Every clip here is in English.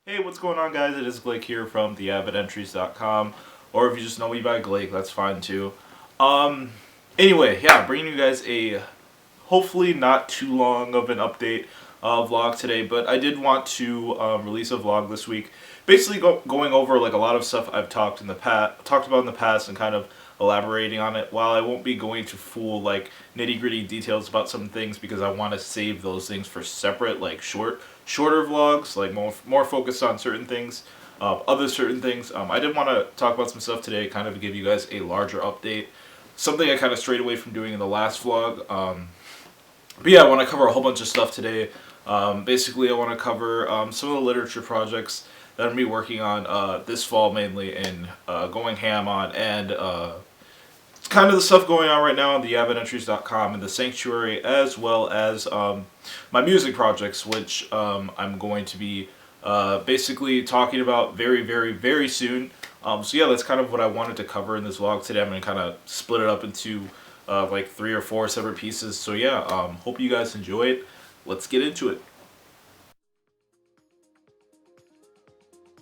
Hey, what's going on, guys? It is Blake here from theavidentries.com, or if you just know me by Blake, that's fine too. Um, anyway, yeah, bringing you guys a hopefully not too long of an update vlog today, but I did want to release a vlog this week, basically going over like a lot of stuff I've talked about in the past, and kind of elaborating on it. While I won't be going to full like nitty-gritty details about some things because I want to save those things for separate like shorter vlogs, like more focused on certain things, other certain things. I did want to talk about some stuff today, kind of give you guys a larger update. Something I kind of strayed away from doing in the last vlog. But yeah, I want to cover a whole bunch of stuff today. Basically, I want to cover some of the literature projects that I'm going to be working on this fall mainly, and going ham on, and kind of the stuff going on right now on theavidentries.com and The Sanctuary, as well as my music projects, which I'm going to be basically talking about very soon. So yeah, that's kind of what I wanted to cover in this vlog today. I'm going to kind of split it up into like 3 or 4 separate pieces. So yeah, hope you guys enjoy it. Let's get into it.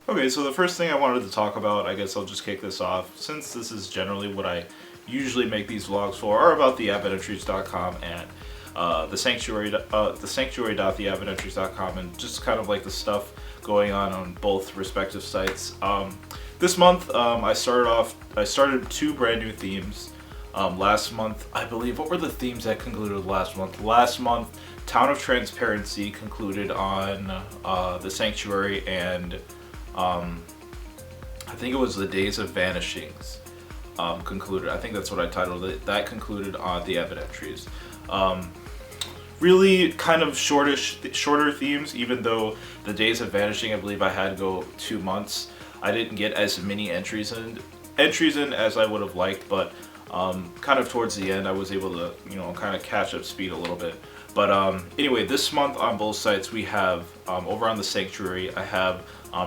Okay, so the first thing I wanted to talk about, I guess I'll just kick this off, since this is generally what I usually make these vlogs for, are about theavidentries.com and the sanctuary.theavidentries.com, and just kind of like the stuff going on both respective sites. This month, I started 2 brand new themes. Last month, I believe, what were the themes that concluded last month? Last month, Town of Transparency concluded on the Sanctuary, and I think it was the Days of Vanishings concluded. I think that's what I titled it. That concluded on the Avid Entries. Really kind of shorter themes, even though the Days of Vanishing, I believe I had to go 2 months. I didn't get as many entries in as I would have liked, but kind of towards the end I was able to, kind of catch up speed a little bit. But anyway, this month on both sites we have, over on the Sanctuary, I have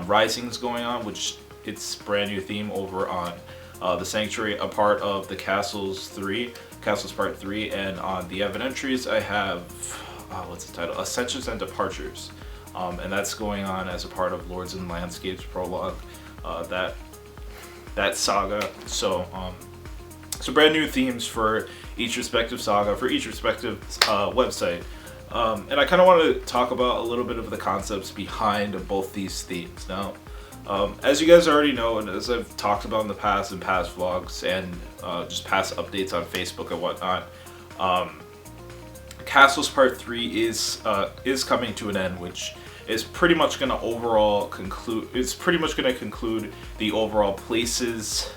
Risings going on, which it's brand new theme over on the Sanctuary, a part of the Castles Part 3, and on the Avid Entries I have, what's the title? Ascensions and Departures, and that's going on as a part of Lords and Landscapes Prologue, that saga. So brand new themes for each respective saga, for each respective website. And I kind of want to talk about a little bit of the concepts behind both these themes. Now, as you guys already know, and as I've talked about in the past, in past vlogs, and just past updates on Facebook and whatnot, Castles Part 3 is coming to an end, which is pretty much going to conclude the overall Places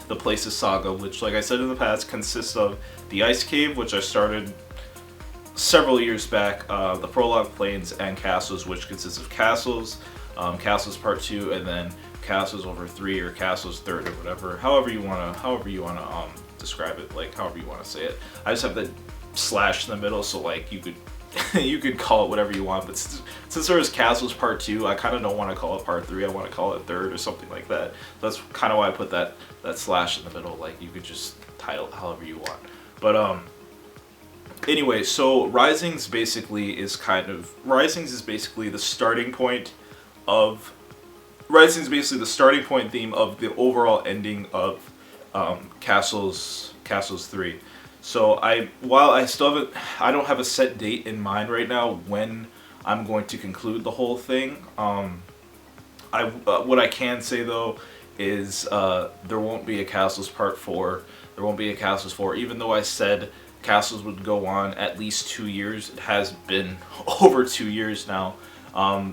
saga, which, like I said in the past, consists of the Ice Cave, which I started several years back, the Prologue Plains, and Castles, which consists of Castles, Castles Part 2, and then Castles over 3, or Castles Third, or whatever, however you wanna describe it, like however you wanna say it. I just have the slash in the middle, so like you could you could call it whatever you want, but since there was Castles Part 2, I kind of don't want to call it Part 3, I want to call it Third or something like that. That's kind of why I put that slash in the middle, like you could just title it however you want. But anyway, so Risings is basically the starting point theme of the overall ending of Castles 3. So while I don't have a set date in mind right now when I'm going to conclude the whole thing. What I can say though is there won't be a Castles Part 4. There won't be a Castles 4, even though I said Castles would go on at least 2 years. It has been over 2 years now.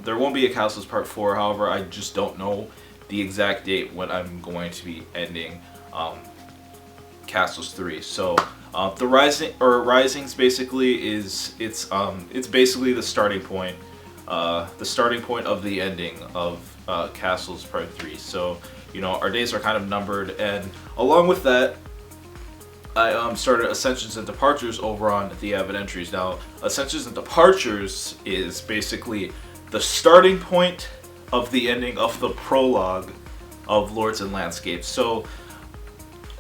There won't be a Castles Part 4. However, I just don't know the exact date when I'm going to be ending Castles 3. So the Risings basically it's basically the starting point of the ending of Castles Part 3. So our days are kind of numbered, and along with that, I started Ascensions and Departures over on the Avid Entries. Now, Ascensions and Departures is basically the starting point of the ending of the prologue of Lords and Landscapes. So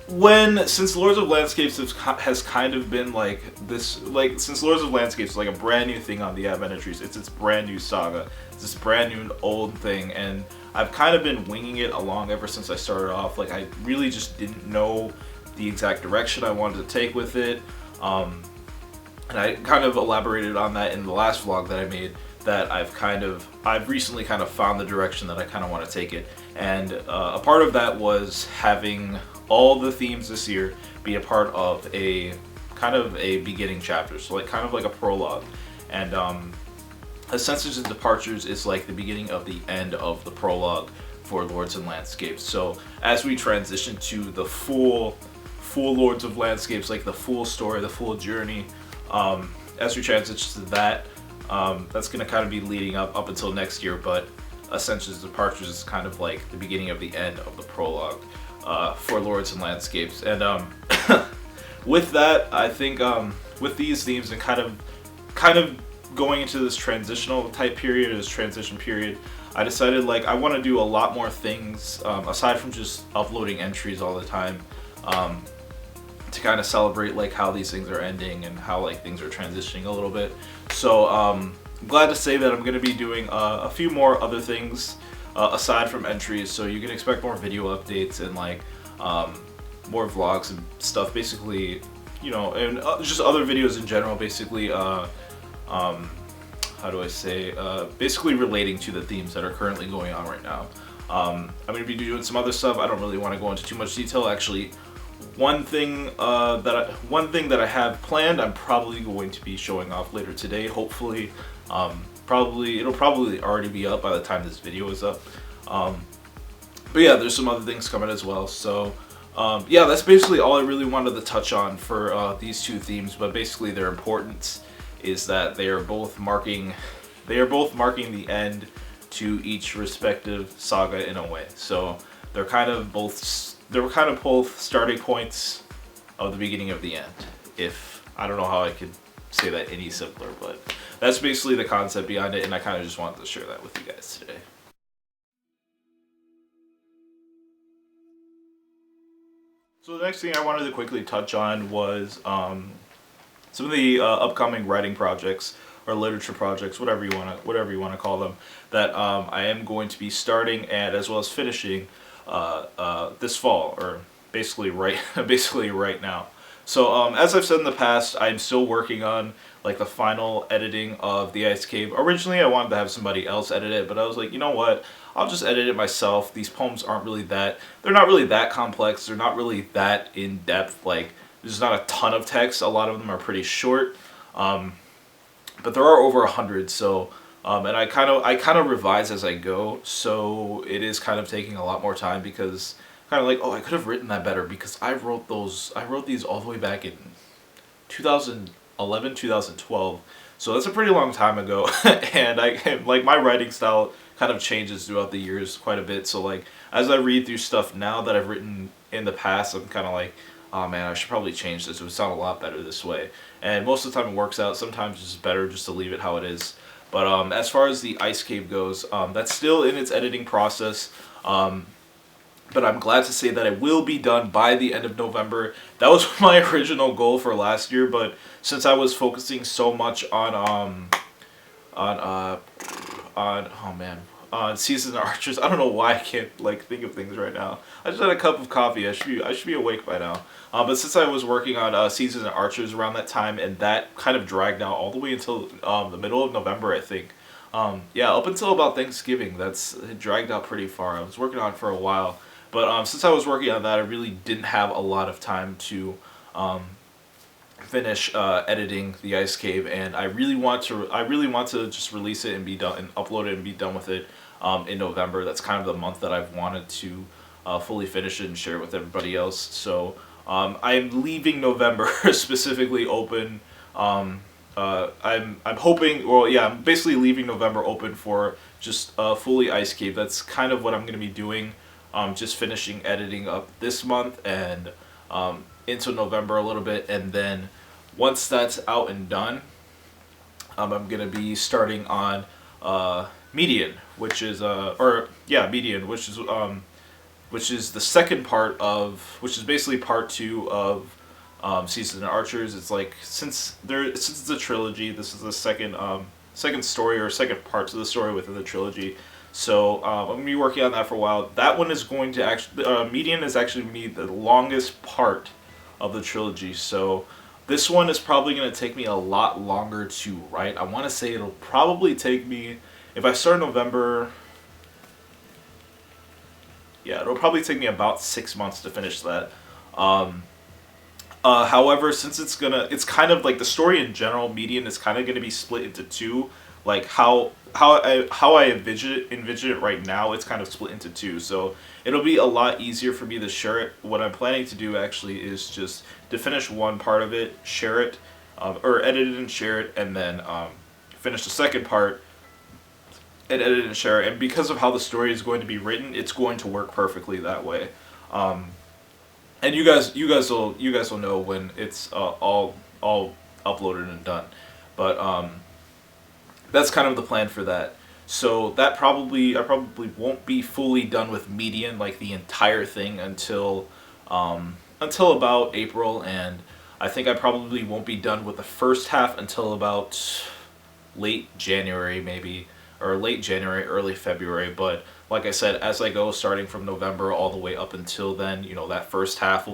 since Lords of Landscapes has kind of been like this, like since Lords of Landscapes is like a brand new thing on the Advent entries, it's this brand new saga, it's this brand new old thing, and I've kind of been winging it along ever since I started off. Like I really just didn't know the exact direction I wanted to take with it, and I kind of elaborated on that in the last vlog that I made. That I've recently kind of found the direction that I kind of want to take it, and a part of that was having all the themes this year be a part of a kind of a beginning chapter, so like kind of like a prologue, and Ascensions and Departures is like the beginning of the end of the prologue for Lords and Landscapes. So as we transition to the full Lords of Landscapes, like the full story, the full journey, as we transition to that, that's going to kind of be leading up until next year, but Ascensions and Departures is kind of like the beginning of the end of the prologue for Lords and Landscapes. And with that, I think with these themes and kind of going into this transitional type period, this transition period, I decided like I want to do a lot more things aside from just uploading entries all the time, to kind of celebrate like how these things are ending and how like things are transitioning a little bit. So I'm glad to say that I'm going to be doing a few more other things aside from entries, so you can expect more video updates and like more vlogs and stuff, basically, you know, and just other videos in general, basically how do I say, basically relating to the themes that are currently going on right now. I'm going to be doing some other stuff. I don't really want to go into too much detail. Actually, one thing that I have planned, I'm probably going to be showing off later today, hopefully. It'll probably already be up by the time this video is up. But yeah, there's some other things coming as well. So yeah, that's basically all I really wanted to touch on for these two themes. But basically their importance is that they are both marking the end to each respective saga in a way. So they're kind of both starting points of the beginning of the end. If I don't know how I could say that any simpler, but that's basically the concept behind it, and I kind of just wanted to share that with you guys today. So the next thing I wanted to quickly touch on was some of the upcoming writing projects or literature projects, whatever you want to call them, that I am going to be starting and as well as finishing this fall, or basically right now. So as I've said in the past, I'm still working on like the final editing of The Ice Cave. Originally I wanted to have somebody else edit it, but I was like, you know what, I'll just edit it myself. These poems they're not really that complex, they're not really that in depth, like there's not a ton of text, a lot of them are pretty short, but there are over 100, so and I kind of revise as I go, so it is kind of taking a lot more time, because kind of like, oh, I could have written that better, because I wrote these all the way back in 2011, 2012, so that's a pretty long time ago. And like my writing style kind of changes throughout the years quite a bit, so like as I read through stuff now that I've written in the past, I'm kind of like, oh man, I should probably change this, it would sound a lot better this way. And most of the time it works out. Sometimes it's better just to leave it how it is. But as far as the Ice Cave goes, that's still in its editing process. But I'm glad to say that it will be done by the end of November. That was my original goal for last year, but since I was focusing so much on Seasons and Archers, I don't know why I can't like think of things right now. I just had a cup of coffee. I should be awake by now. But since I was working on Seasons and Archers around that time, and that kind of dragged out all the way until the middle of November, I think. Yeah, up until about Thanksgiving, it dragged out pretty far. I was working on it for a while, but since I was working on that, I really didn't have a lot of time to finish editing The Ice Cave, and I really want to just release it and be done, and upload it and be done with it in November. That's kind of the month that I've wanted to fully finish it and share it with everybody else. So I'm leaving November specifically open. I'm hoping, well, yeah, I'm basically leaving November open for just fully Ice Cave. That's kind of what I'm going to be doing. Just finishing editing up this month and into November a little bit, and then once that's out and done, I'm going to be starting on Median, which is which is the second part of, which is basically part two of Seasons and Archers. It's like since it's a trilogy, this is the second story or second part to the story within the trilogy. So I'm gonna be working on that for a while. That one is going to actually Median is actually gonna be the longest part of the trilogy. So this one is probably gonna take me a lot longer to write. I want to say it'll probably take me, if I start in November, yeah, it'll probably take me about 6 months to finish that. However, since it's kind of like the story in general, Median is kind of gonna be split into two. Like how I envision it right now, it's kind of split into two. So it'll be a lot easier for me to share it. What I'm planning to do actually is just to finish one part of it, share it, or edit it and share it, and then finish the second part and edit it and share it. And because of how the story is going to be written, it's going to work perfectly that way. And you guys will know when it's all uploaded and done. But that's kind of the plan for that. So that I probably won't be fully done with Median, like the entire thing, until about April, and I think I probably won't be done with the first half until about late January maybe, or late January, early February. But like I said, as I go, starting from November all the way up until then, that first half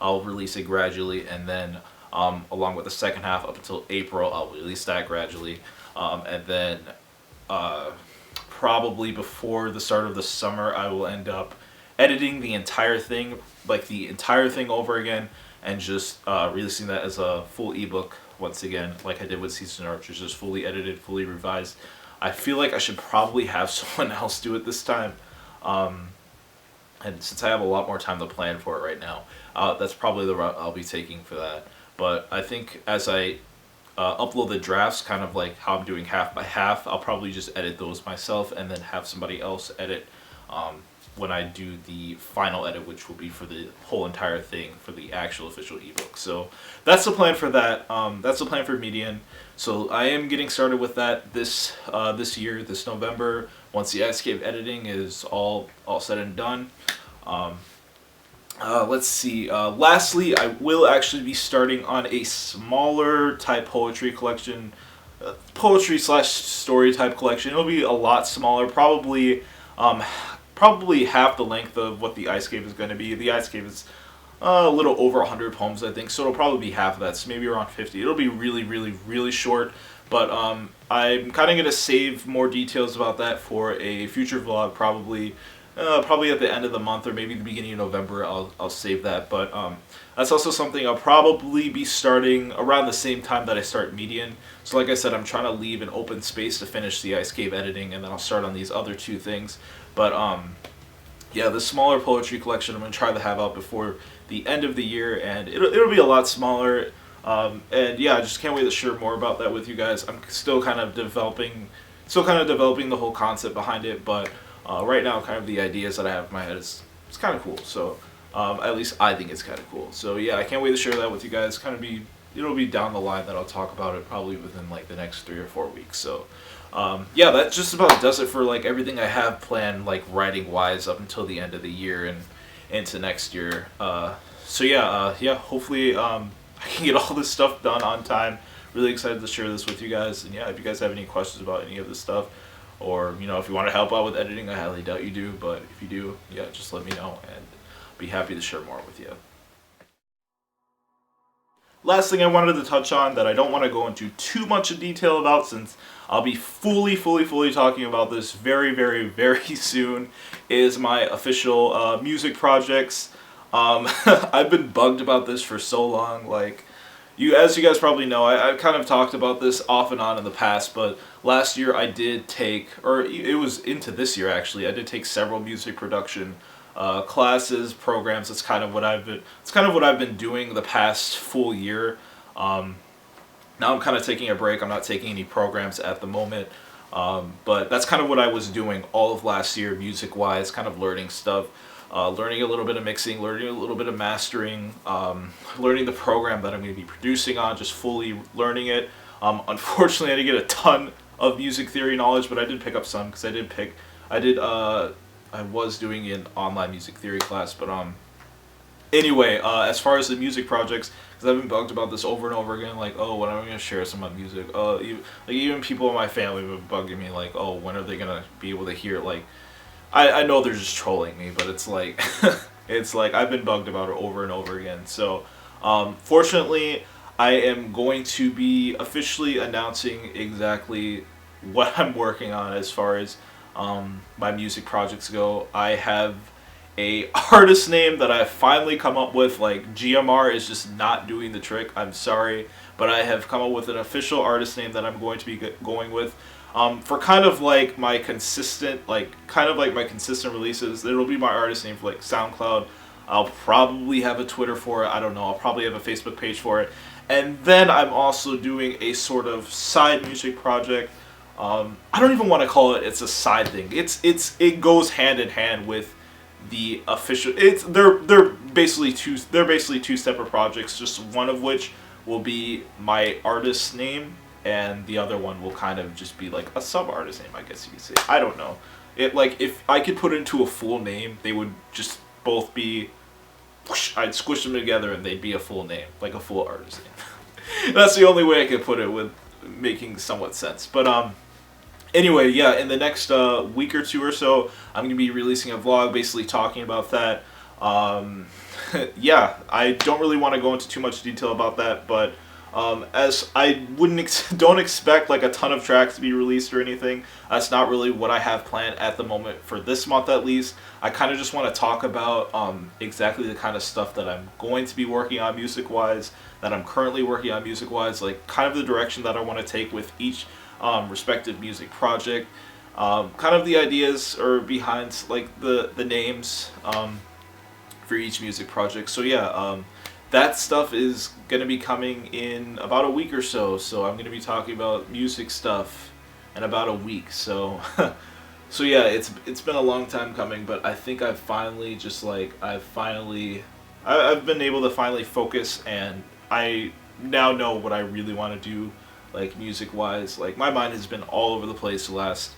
I'll release it gradually, and then along with the second half up until April, I'll release that gradually. And then probably before the start of the summer, I will end up editing the entire thing, like the entire thing over again, and just releasing that as a full ebook once again, like I did with Seasons and Archers, just fully edited, fully revised. I feel like I should probably have someone else do it this time. And since I have a lot more time to plan for it right now, that's probably the route I'll be taking for that. But I think as I upload the drafts, kind of like how I'm doing half by half, I'll probably just edit those myself and then have somebody else edit when I do the final edit, which will be for the whole entire thing for the actual official ebook. So that's the plan for that. That's the plan for Median. So I am getting started with that this year, this November, once the Escape editing is all said and done. Let's see. Lastly, I will actually be starting on a smaller type poetry collection, poetry/story type collection. It'll be a lot smaller, probably half the length of what the Icescape is going to be. The Icescape is a little over 100 poems, I think, so it'll probably be half of that, so maybe around 50. It'll be really, really, really short, but I'm kind of going to save more details about that for a future vlog, probably at the end of the month or maybe the beginning of November. I'll save that, but that's also something I'll probably be starting around the same time that I start Median. So like I said, I'm trying to leave an open space to finish the Icescape editing, and then I'll start on these other two things. But yeah, the smaller poetry collection I'm going to try to have out before the end of the year, and it'll be a lot smaller. And yeah, I just can't wait to share more about that with you guys. I'm still kind of developing the whole concept behind it, but right now, kind of the ideas that I have in my head it's kind of cool. So at least I think it's kind of cool. So yeah, I can't wait to share that with you guys. It'll be down the line that I'll talk about it, probably within like the next 3 or 4 weeks. So yeah, that just about does it for like everything I have planned, like writing wise, up until the end of the year and into next year. So yeah, hopefully I can get all this stuff done on time. Really excited to share this with you guys. And yeah, if you guys have any questions about any of this stuff, or if you want to help out with editing, I highly doubt you do, but if you do, yeah, just let me know and I'll be happy to share more with you. Last thing I wanted to touch on that I don't want to go into too much in detail about, since I'll be fully talking about this very, very, very soon, is my official music projects. I've been bugged about this for so long. Like, as you guys probably know, I've kind of talked about this off and on in the past, but last year I did take, or it was into this year actually, I did take several music production classes, programs. It's kind of what I've been doing the past full year. Now I'm kind of taking a break. I'm not taking any programs at the moment, but that's kind of what I was doing all of last year, music-wise, kind of learning stuff. Learning a little bit of mixing, learning a little bit of mastering, learning the program that I'm going to be producing on, just fully learning it. Unfortunately, I didn't get a ton of music theory knowledge, but I did pick up some, because I did I was doing an online music theory class, but anyway, as far as the music projects, because I've been bugged about this over and over again, like, oh, when am I going to share some of my music? Even people in my family have been bugging me, like, oh, when are they going to be able to hear it? Like, I know they're just trolling me, but it's like, it's like I've been bugged about it over and over again. So, fortunately, I am going to be officially announcing exactly what I'm working on as far as my music projects go. I have a artist name that I've finally come up with. Like, GMR is just not doing the trick. I'm sorry, but I have come up with an official artist name that I'm going to be going with. For kind of like my consistent, releases. It'll be my artist name for like SoundCloud. I'll probably have a Twitter for it. I don't know. I'll probably have a Facebook page for it. And then I'm also doing a sort of side music project. I don't even want to call it. It's a side thing. It goes hand in hand with the official. They're basically two separate projects. Just one of which will be my artist name, and the other one will kind of just be like a sub artist name, I guess you could say. I don't know. It, like, if I could put it into a full name, they would just both be. I'd squish them together and they'd be a full name, like a full artist name. That's the only way I could put it with making somewhat sense. But anyway, yeah, in the next week or two or so, I'm going to be releasing a vlog basically talking about that. Yeah, I don't really want to go into too much detail about that, but as I don't expect like a ton of tracks to be released or anything. That's not really what I have planned at the moment for this month at least. I kind of just want to talk about exactly the kind of stuff that I'm going to be working on music-wise, that I'm currently working on music-wise, like kind of the direction that I want to take with each respective music project. Kind of the ideas or behind like the names for each music project. So yeah, that stuff is going to be coming in about a week or so. So I'm going to be talking about music stuff in about a week. So so yeah, it's been a long time coming, but I think I've finally I've been able to finally focus, and I now know what I really want to do, like music wise. Like, my mind has been all over the place the last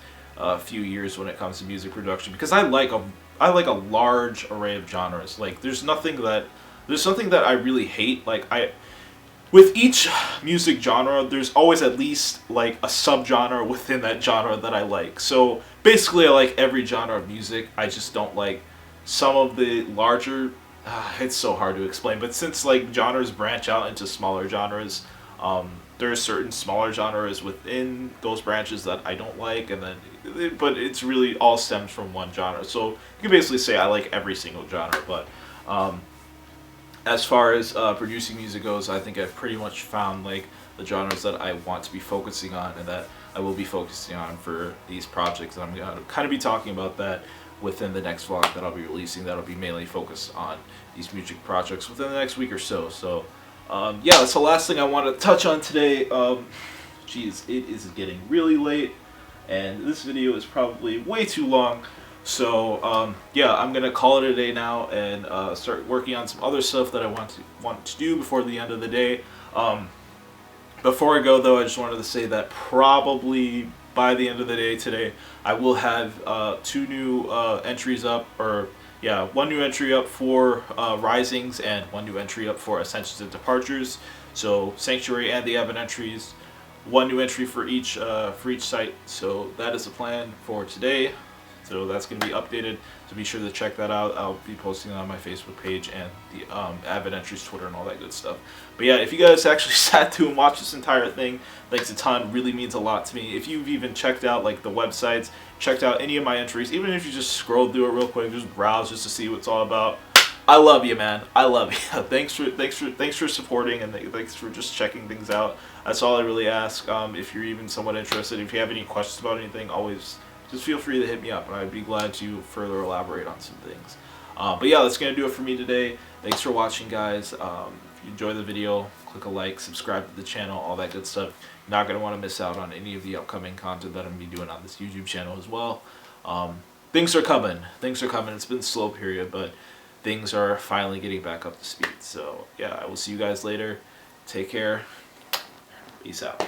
few years when it comes to music production, because I like a large array of genres. Like, there's something that I really hate. Like, with each music genre, there's always at least like a subgenre within that genre that I like. So basically, I like every genre of music. I just don't like some of the larger. It's so hard to explain, but since like genres branch out into smaller genres, there are certain smaller genres within those branches that I don't like, and then but it's really all stems from one genre. So you can basically say I like every single genre, but as far as producing music goes, I think I've pretty much found like the genres that I want to be focusing on and that I will be focusing on for these projects. And I'm going to kind of be talking about that within the next vlog that I'll be releasing. That'll be mainly focused on these music projects within the next week or so. So yeah, that's the last thing I want to touch on today. Geez, it is getting really late, and this video is probably way too long. So yeah, I'm gonna call it a day now and start working on some other stuff that I want to do before the end of the day. Before I go though, I just wanted to say that probably by the end of the day today, I will have 2 new entries up, or yeah, 1 new entry up for Risings and 1 new entry up for Ascensions and Departures. So Sanctuary and the Avid entries, 1 new entry for each site. So that is the plan for today. So that's going to be updated, so be sure to check that out. I'll be posting it on my Facebook page and the Avid Entries Twitter and all that good stuff. But yeah, if you guys actually sat through and watched this entire thing, thanks a ton. Really means a lot to me. If you've even checked out like the websites, checked out any of my entries, even if you just scrolled through it real quick, just browse just to see what it's all about, I love you, man. I love you. Thanks for supporting, and thanks for just checking things out. That's all I really ask. If you're even somewhat interested, if you have any questions about anything, always just feel free to hit me up, and I'd be glad to further elaborate on some things. But yeah, that's going to do it for me today. Thanks for watching, guys. If you enjoy the video, click a like, subscribe to the channel, all that good stuff. You're not going to want to miss out on any of the upcoming content that I'm going to be doing on this YouTube channel as well. Things are coming. Things are coming. It's been a slow period, but things are finally getting back up to speed. So yeah, I will see you guys later. Take care. Peace out.